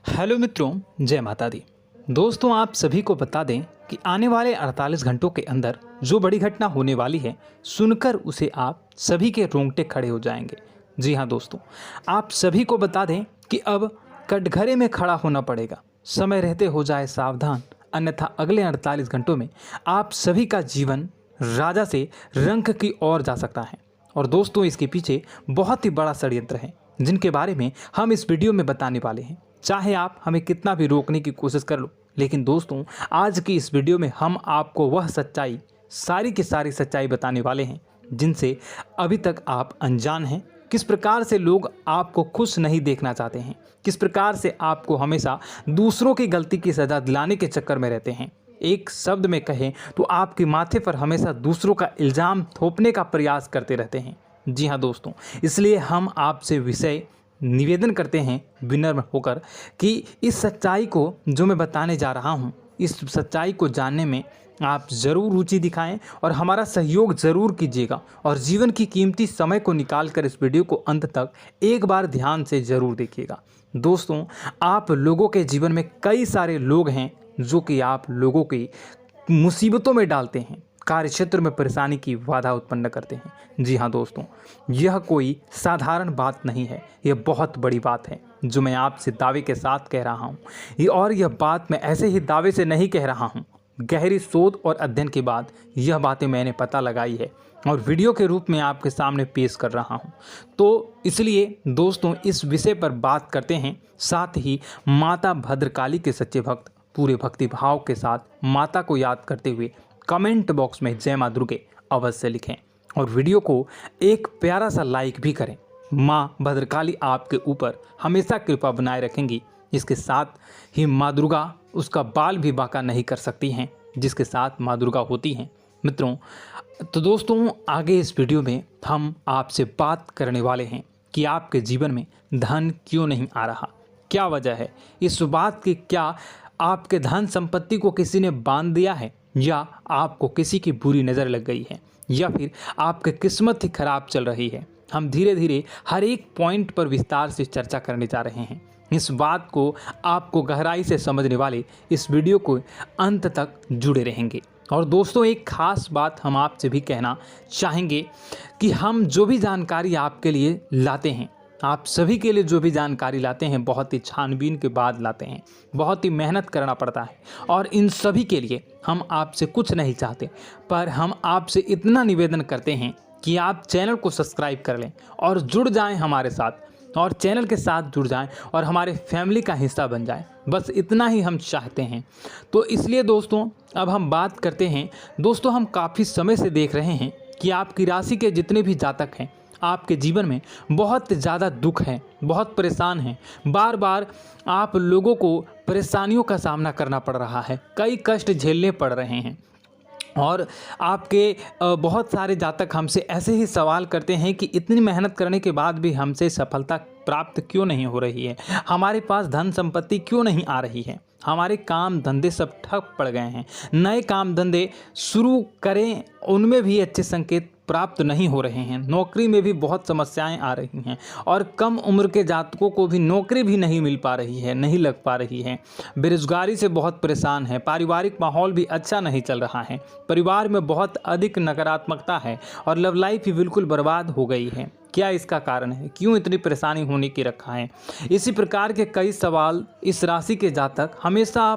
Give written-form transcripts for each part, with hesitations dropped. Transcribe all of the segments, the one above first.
Hello मित्रों, जय माता दी। दोस्तों, आप सभी को बता दें कि आने वाले 48 घंटों के अंदर जो बड़ी घटना होने वाली है, सुनकर उसे आप सभी के रोंगटे खड़े हो जाएंगे। जी हाँ दोस्तों, आप सभी को बता दें कि अब कटघरे में खड़ा होना पड़ेगा। समय रहते हो जाए सावधान, अन्यथा अगले 48 घंटों में आप सभी का जीवन राजा से रंक की ओर जा सकता है। और दोस्तों, इसके पीछे बहुत ही बड़ा षड्यंत्र है, जिनके बारे में हम इस वीडियो में बताने वाले हैं। चाहे आप हमें कितना भी रोकने की कोशिश कर लो, लेकिन दोस्तों, आज की इस वीडियो में हम आपको वह सच्चाई, सारी की सारी सच्चाई बताने वाले हैं जिनसे अभी तक आप अनजान हैं। किस प्रकार से लोग आपको खुश नहीं देखना चाहते हैं, किस प्रकार से आपको हमेशा दूसरों की गलती की सज़ा दिलाने के चक्कर में रहते हैं। एक शब्द में कहें तो आपके माथे पर हमेशा दूसरों का इल्ज़ाम थोपने का प्रयास करते रहते हैं। जी हाँ दोस्तों, इसलिए हम आपसे विषय निवेदन करते हैं विनम्र होकर कि इस सच्चाई को जो मैं बताने जा रहा हूँ, इस सच्चाई को जानने में आप ज़रूर रुचि दिखाएं और हमारा सहयोग ज़रूर कीजिएगा। और जीवन की कीमती समय को निकाल कर इस वीडियो को अंत तक एक बार ध्यान से ज़रूर देखिएगा। दोस्तों, आप लोगों के जीवन में कई सारे लोग हैं जो कि आप लोगों की मुसीबतों में डालते हैं, कार्य क्षेत्र में परेशानी की बाधा उत्पन्न करते हैं। जी हाँ दोस्तों, यह कोई साधारण बात नहीं है, यह बहुत बड़ी बात है जो मैं आपसे दावे के साथ कह रहा हूँ। और यह बात मैं ऐसे ही दावे से नहीं कह रहा हूँ, गहरी शोध और अध्ययन के बाद यह बातें मैंने पता लगाई है और वीडियो के रूप में आपके सामने पेश कर रहा हूँ। तो इसलिए दोस्तों, इस विषय पर बात करते हैं। साथ ही माता भद्रकाली के सच्चे भक्त पूरे भक्ति भाव के साथ माता को याद करते हुए कमेंट बॉक्स में जय मां दुर्गे अवश्य लिखें और वीडियो को एक प्यारा सा लाइक भी करें। माँ भद्रकाली आपके ऊपर हमेशा कृपा बनाए रखेंगी। इसके साथ ही माँ दुर्गा उसका बाल भी बांका नहीं कर सकती हैं, जिसके साथ माँ दुर्गा होती हैं। मित्रों, तो दोस्तों, आगे इस वीडियो में हम आपसे बात करने वाले हैं कि आपके जीवन में धन क्यों नहीं आ रहा, क्या वजह है इस बात की। क्या आपके धन संपत्ति को किसी ने बांध दिया है, या आपको किसी की बुरी नज़र लग गई है, या फिर आपकी किस्मत ही खराब चल रही है। हम धीरे धीरे हर एक पॉइंट पर विस्तार से चर्चा करने जा रहे हैं। इस बात को आपको गहराई से समझने वाले इस वीडियो को अंत तक जुड़े रहेंगे। और दोस्तों, एक खास बात हम आपसे भी कहना चाहेंगे कि हम जो भी जानकारी आपके लिए लाते हैं, आप सभी के लिए जो भी जानकारी लाते हैं, बहुत ही छानबीन के बाद लाते हैं, बहुत ही मेहनत करना पड़ता है। और इन सभी के लिए हम आपसे कुछ नहीं चाहते, पर हम आपसे इतना निवेदन करते हैं कि आप चैनल को सब्सक्राइब कर लें और जुड़ जाएं हमारे साथ, और चैनल के साथ जुड़ जाएं और हमारे फैमिली का हिस्सा बन जाएं। बस इतना ही हम चाहते हैं। तो इसलिए दोस्तों, अब हम बात करते हैं। दोस्तों, हम काफ़ी समय से देख रहे हैं कि आपकी राशि के जितने भी जातक हैं, आपके जीवन में बहुत ज़्यादा दुख है, बहुत परेशान हैं। बार बार आप लोगों को परेशानियों का सामना करना पड़ रहा है, कई कष्ट झेलने पड़ रहे हैं। और आपके बहुत सारे जातक हमसे ऐसे ही सवाल करते हैं कि इतनी मेहनत करने के बाद भी हमसे सफलता प्राप्त क्यों नहीं हो रही है, हमारे पास धन संपत्ति क्यों नहीं आ रही है, हमारे काम धंधे सब ठप पड़ गए हैं, नए काम धंधे शुरू करें उनमें भी अच्छे संकेत प्राप्त नहीं हो रहे हैं, नौकरी में भी बहुत समस्याएं आ रही हैं, और कम उम्र के जातकों को भी नौकरी भी नहीं मिल पा रही है, नहीं लग पा रही है, बेरोजगारी से बहुत परेशान है, पारिवारिक माहौल भी अच्छा नहीं चल रहा है, परिवार में बहुत अधिक नकारात्मकता है और लव लाइफ भी बिल्कुल बर्बाद हो गई है। क्या इसका कारण है, क्यों इतनी परेशानी होने की रखा है? इसी प्रकार के कई सवाल इस राशि के जातक हमेशा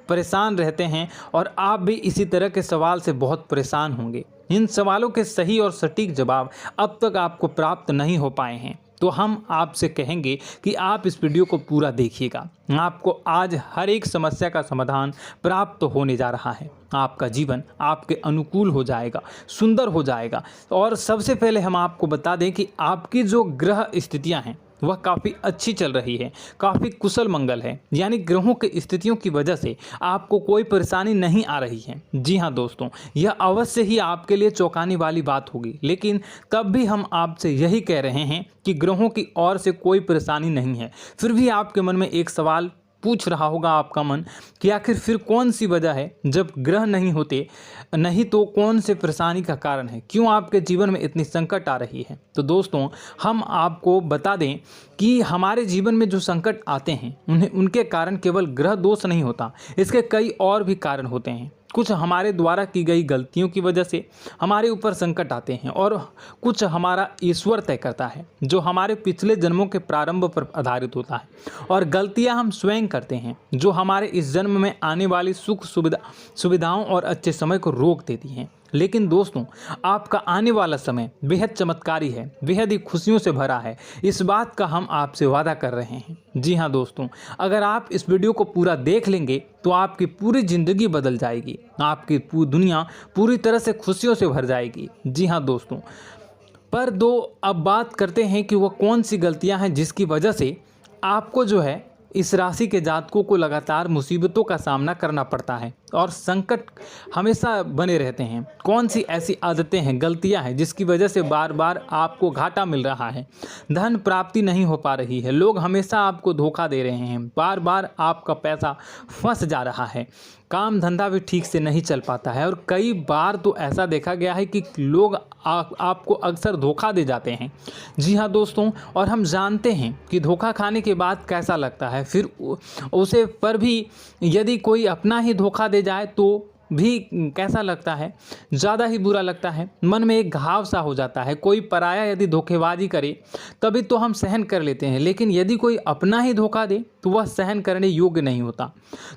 परेशान रहते हैं, और आप भी इसी तरह के सवाल से बहुत परेशान होंगे। इन सवालों के सही और सटीक जवाब अब तक आपको प्राप्त नहीं हो पाए हैं, तो हम आपसे कहेंगे कि आप इस वीडियो को पूरा देखिएगा। आपको आज हर एक समस्या का समाधान प्राप्त होने जा रहा है। आपका जीवन आपके अनुकूल हो जाएगा, सुंदर हो जाएगा। और सबसे पहले हम आपको बता दें कि आपकी जो ग्रह स्थितियां हैं वह काफ़ी अच्छी चल रही है, काफ़ी कुशल मंगल है, यानी ग्रहों की स्थितियों की वजह से आपको कोई परेशानी नहीं आ रही है। जी हाँ दोस्तों, यह अवश्य ही आपके लिए चौंकाने वाली बात होगी, लेकिन तब भी हम आपसे यही कह रहे हैं कि ग्रहों की ओर से कोई परेशानी नहीं है। फिर भी आपके मन में एक सवाल पूछ रहा होगा आपका मन कि आखिर फिर कौन सी वजह है, जब ग्रह नहीं होते नहीं तो कौन से परेशानी का कारण है, क्यों आपके जीवन में इतनी संकट आ रही है। तो दोस्तों हम आपको बता दें कि हमारे जीवन में जो संकट आते हैं उनके कारण केवल ग्रह दोष नहीं होता, इसके कई और भी कारण होते हैं। कुछ हमारे द्वारा की गई गलतियों की वजह से हमारे ऊपर संकट आते हैं और कुछ हमारा ईश्वर तय करता है, जो हमारे पिछले जन्मों के प्रारंभ पर आधारित होता है। और गलतियां हम स्वयं करते हैं, जो हमारे इस जन्म में आने वाली सुख सुविधाओं और अच्छे समय को रोक देती हैं। लेकिन दोस्तों आपका आने वाला समय बेहद चमत्कारी है, बेहद ही खुशियों से भरा है, इस बात का हम आपसे वादा कर रहे हैं। जी हाँ दोस्तों, अगर आप इस वीडियो को पूरा देख लेंगे तो आपकी पूरी ज़िंदगी बदल जाएगी, आपकी पूरी दुनिया पूरी तरह से खुशियों से भर जाएगी। जी हाँ दोस्तों, पर अब बात करते हैं कि वह कौन सी गलतियां हैं जिसकी वजह से आपको जो है इस राशि के जातकों को लगातार मुसीबतों का सामना करना पड़ता है और संकट हमेशा बने रहते हैं। कौन सी ऐसी आदतें हैं, गलतियां हैं जिसकी वजह से बार बार आपको घाटा मिल रहा है, धन प्राप्ति नहीं हो पा रही है, लोग हमेशा आपको धोखा दे रहे हैं, बार बार आपका पैसा फंस जा रहा है, काम धंधा भी ठीक से नहीं चल पाता है और कई बार तो ऐसा देखा गया है कि लोग आपको अक्सर धोखा दे जाते हैं। जी हाँ दोस्तों, और हम जानते हैं कि धोखा खाने के बाद कैसा लगता है, फिर उसे पर भी यदि कोई अपना ही धोखा दे जाए तो भी कैसा लगता है, ज़्यादा ही बुरा लगता है, मन में एक घाव सा हो जाता है। कोई पराया यदि धोखेबाजी करे तभी तो हम सहन कर लेते हैं, लेकिन यदि कोई अपना ही धोखा दे तो वह सहन करने योग्य नहीं होता।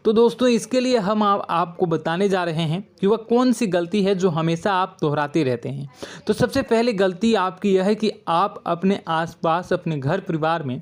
तो दोस्तों इसके लिए हम आपको बताने जा रहे हैं कि वह कौन सी गलती है जो हमेशा आप दोहराते रहते हैं। तो सबसे पहली गलती आपकी यह है कि आप अपने आसपास, अपने घर परिवार में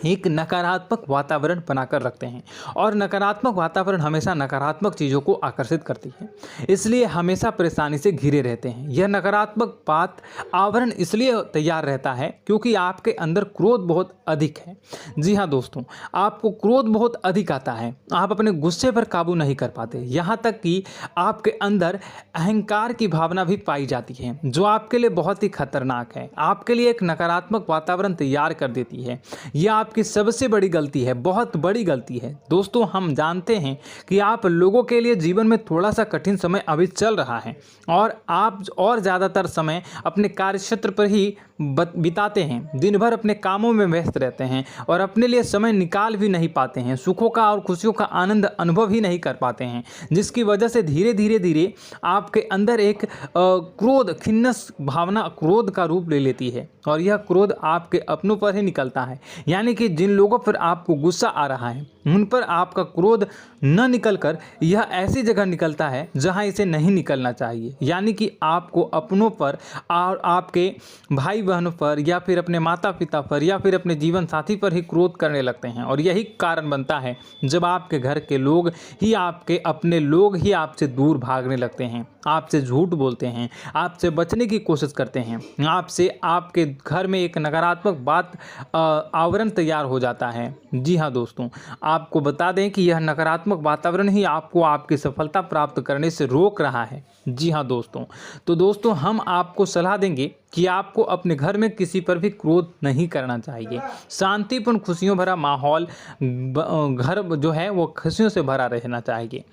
एक नकारात्मक वातावरण बनाकर रखते हैं और नकारात्मक वातावरण हमेशा नकारात्मक चीज़ों को आकर्षित करती है, इसलिए हमेशा परेशानी से घिरे रहते हैं। यह नकारात्मक आवरण इसलिए तैयार रहता है क्योंकि आपके अंदर क्रोध बहुत अधिक है। जी हाँ दोस्तों, आपको क्रोध बहुत अधिक आता है, आप अपने गुस्से पर काबू नहीं कर पाते, यहाँ तक कि आपके अंदर अहंकार की भावना भी पाई जाती है, जो आपके लिए बहुत ही खतरनाक है, आपके लिए एक नकारात्मक वातावरण तैयार कर देती है। यह आपकी सबसे बड़ी गलती है, बहुत बड़ी गलती है। दोस्तों हम जानते हैं कि आप लोगों के लिए जीवन में थोड़ा सा कठिन समय अभी चल रहा है और आप और ज़्यादातर समय अपने कार्यक्षेत्र पर ही बिताते हैं, दिन भर अपने कामों में व्यस्त रहते हैं और अपने लिए समय निकाल भी नहीं पाते हैं, सुखों का और खुशियों का आनंद अनुभव ही नहीं कर पाते हैं, जिसकी वजह से धीरे धीरे आपके अंदर एक क्रोध, खिन्नस भावना क्रोध का रूप ले लेती है और यह क्रोध आपके अपनों पर ही निकलता है। यानी कि जिन लोगों पर आपको गुस्सा आ रहा है उन पर आपका क्रोध न निकलकर यह ऐसी जगह निकलता है जहां इसे नहीं निकलना चाहिए। यानी कि आपको अपनों पर और आपके भाई बहनों पर या फिर अपने माता पिता पर या फिर अपने जीवन साथी पर ही क्रोध करने लगते हैं और यही कारण बनता है जब आपके घर के लोग ही, आपके अपने लोग ही आपसे दूर भागने लगते हैं, आपसे झूठ बोलते हैं, आपसे बचने की कोशिश करते हैं, आपसे आपके घर में एक नकारात्मक आवरण तैयार हो जाता है। जी हाँ दोस्तों, आपको बता दें कि यह नकारात्मक वातावरण ही आपको आपकी सफलता प्राप्त करने से रोक रहा है। जी हाँ दोस्तों, तो दोस्तों हम आपको सलाह देंगे कि आपको अपने घर में किसी पर भी क्रोध नहीं करना चाहिए। शांतिपूर्ण खुशियों भरा माहौल, घर जो है वो खुशियों से भरा रहना चाहिए।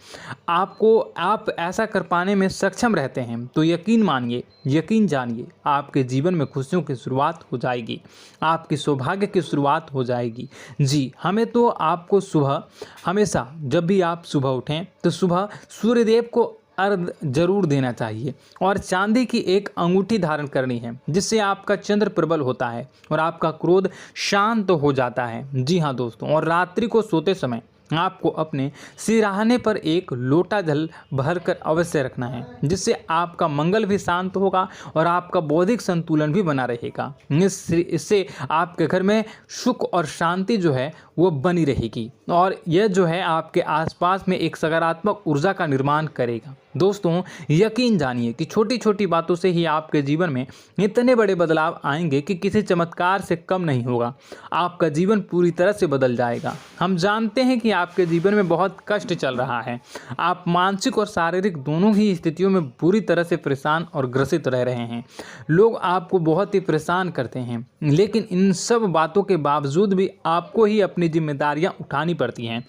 आप ऐसा कर पाने में सक्षम रहते हैं तो यकीन मानिए, यकीन जानिए, आपके जीवन में खुशियों की शुरुआत हो जाएगी, आपकी सौभाग्य की शुरुआत हो जाएगी। जी, हमें तो आपको सुबह, हमेशा जब भी आप सुबह उठें तो सुबह सूर्यदेव को अर्घ जरूर देना चाहिए और चांदी की एक अंगूठी धारण करनी है, जिससे आपका चंद्र प्रबल होता है और आपका क्रोध शांत हो जाता है। जी हाँ दोस्तों, और रात्रि को सोते समय आपको अपने सिरहाने पर एक लोटा जल भरकर अवश्य रखना है, जिससे आपका मंगल भी शांत होगा और आपका बौद्धिक संतुलन भी बना रहेगा। इससे आपके घर में सुख और शांति जो है वो बनी रहेगी और यह जो है आपके आसपास में एक सकारात्मक ऊर्जा का निर्माण करेगा। दोस्तों यकीन जानिए कि छोटी छोटी बातों से ही आपके जीवन में इतने बड़े बदलाव आएंगे कि किसी चमत्कार से कम नहीं होगा, आपका जीवन पूरी तरह से बदल जाएगा। हम जानते हैं कि आपके जीवन में बहुत कष्ट चल रहा है। आप मानसिक और शारीरिक दोनों ही स्थितियों में बुरी तरह से परेशान और ग्रसित रह रहे हैं। लोग आपको बहुत ही परेशान करते हैं, लेकिन इन सब बातों के बावजूद भी आपको ही अपनी जिम्मेदारियां उठानी पड़ती हैं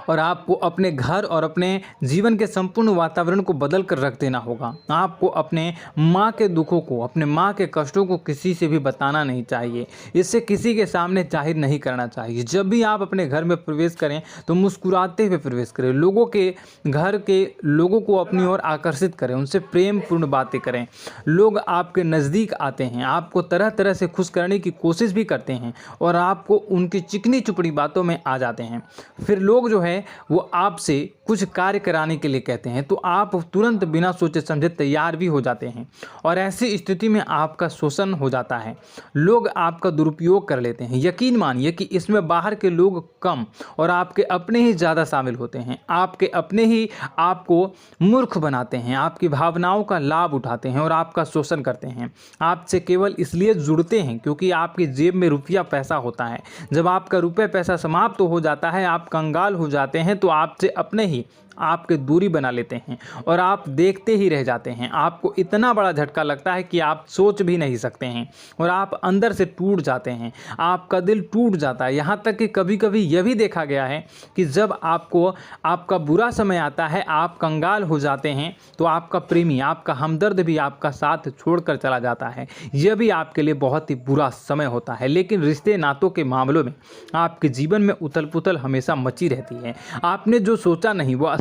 और आपको अपने घर और अपने जीवन के संपूर्ण वातावरण को बदल कर रख देना होगा। आपको अपने माँ के दुखों को, अपने माँ के कष्टों को किसी से भी बताना नहीं चाहिए। इससे किसी के सामने जाहिर नहीं करना चाहिए। जब भी आप अपने घर में प्रवेश करें तो मुस्कुराते हुए प्रवेश करें। लोगों के घर के लोगों को अपनी ओर आकर्षित करें, उनसे प्रेमपूर्ण बातें करें। लोग आपके नज़दीक आते हैं, आपको तरह तरह से खुश करने की कोशिश भी करते हैं और आपको उनकी चिकनी चुपड़ी बातों में आ जाते हैं। फिर लोग जो है वो आपसे कुछ कार्य कराने के लिए कहते हैं तो आप तुरंत बिना सोचे समझे तैयार भी हो जाते हैं और ऐसी स्थिति में आपका शोषण हो जाता है। लोग आपका दुरुपयोग कर लेते हैं। यकीन मानिए कि इसमें बाहर के लोग कम और आपके अपने ही ज़्यादा शामिल होते हैं। आपके अपने ही आपको मूर्ख बनाते हैं, आपकी भावनाओं का लाभ उठाते हैं और आपका शोषण करते हैं। आपसे केवल इसलिए जुड़ते हैं क्योंकि आपकी जेब में रुपया पैसा होता है। जब आपका रुपया पैसा समाप्त हो जाता है, आप कंगाल हो जाते हैं तो आपसे अपने ही आपके दूरी बना लेते हैं और आप देखते ही रह जाते हैं। आपको इतना बड़ा झटका लगता है कि आप सोच भी नहीं सकते हैं और आप अंदर से टूट जाते हैं। आपका दिल टूट जाता है। यहाँ तक कि कभी कभी यह भी देखा गया है कि जब आपको आपका बुरा समय आता है, आप कंगाल हो जाते हैं तो आपका प्रेमी, आपका हमदर्द भी आपका साथ छोड़कर चला जाता है। यह भी आपके लिए बहुत ही बुरा समय होता है। लेकिन रिश्ते नातों के मामलों में आपके जीवन में उथल पुथल हमेशा मची रहती है। आपने जो सोचा नहीं वो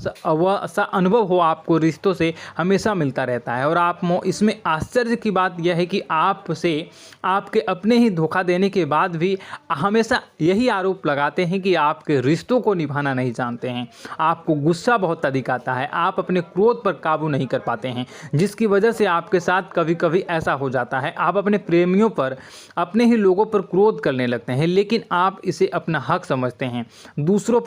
ऐसा अनुभव हो आपको रिश्तों से हमेशा मिलता रहता है। और आप इसमें आश्चर्य की बात यह है कि आपसे आपके अपने ही धोखा देने के बाद भी हमेशा यही आरोप लगाते हैं कि आपके रिश्तों को निभाना नहीं जानते हैं। आपको गुस्सा बहुत अधिक आता है, आप अपने क्रोध पर काबू नहीं कर पाते हैं, जिसकी वजह से आपके साथ कभी कभी ऐसा हो जाता है आप अपने प्रेमियों पर, अपने ही लोगों पर क्रोध करने लगते हैं। लेकिन आप इसे अपना हक समझते हैं, दूसरों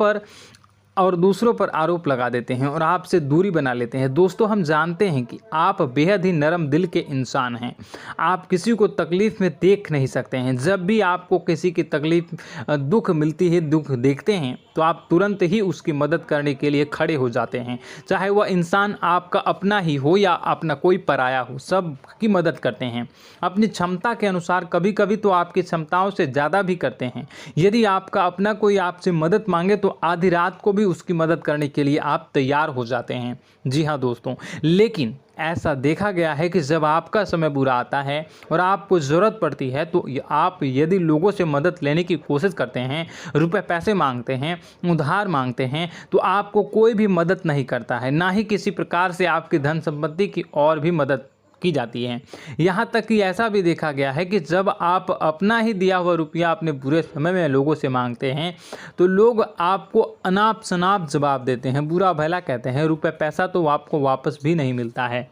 पर आरोप लगा देते हैं और आपसे दूरी बना लेते हैं। दोस्तों, हम जानते हैं कि आप बेहद ही नरम दिल के इंसान हैं। आप किसी को तकलीफ़ में देख नहीं सकते हैं। जब भी आपको किसी की तकलीफ़, दुख मिलती है, दुख देखते हैं तो आप तुरंत ही उसकी मदद करने के लिए खड़े हो जाते हैं। चाहे वह इंसान आपका अपना ही हो या अपना कोई पराया हो, सब की मदद करते हैं अपनी क्षमता के अनुसार। कभी कभी तो आपकी क्षमताओं से ज़्यादा भी करते हैं। यदि आपका अपना कोई आपसे मदद मांगे तो आधी रात को भी उसकी मदद करने के लिए आप तैयार हो जाते हैं। जी हाँ दोस्तों, लेकिन ऐसा देखा गया है कि जब आपका समय बुरा आता है और आपको ज़रूरत पड़ती है तो आप यदि लोगों से मदद लेने की कोशिश करते हैं, रुपए पैसे मांगते हैं, उधार मांगते हैं, तो आपको कोई भी मदद नहीं करता है। ना ही किसी प्रकार से आपकी धन संपत्ति की और भी मदद की जाती है। यहाँ तक कि ऐसा भी देखा गया है कि जब आप अपना ही दिया हुआ रुपया अपने बुरे समय में लोगों से मांगते हैं तो लोग आपको अनाप शनाप जवाब देते हैं, बुरा भला कहते हैं। रुपये पैसा तो आपको वापस भी नहीं मिलता है।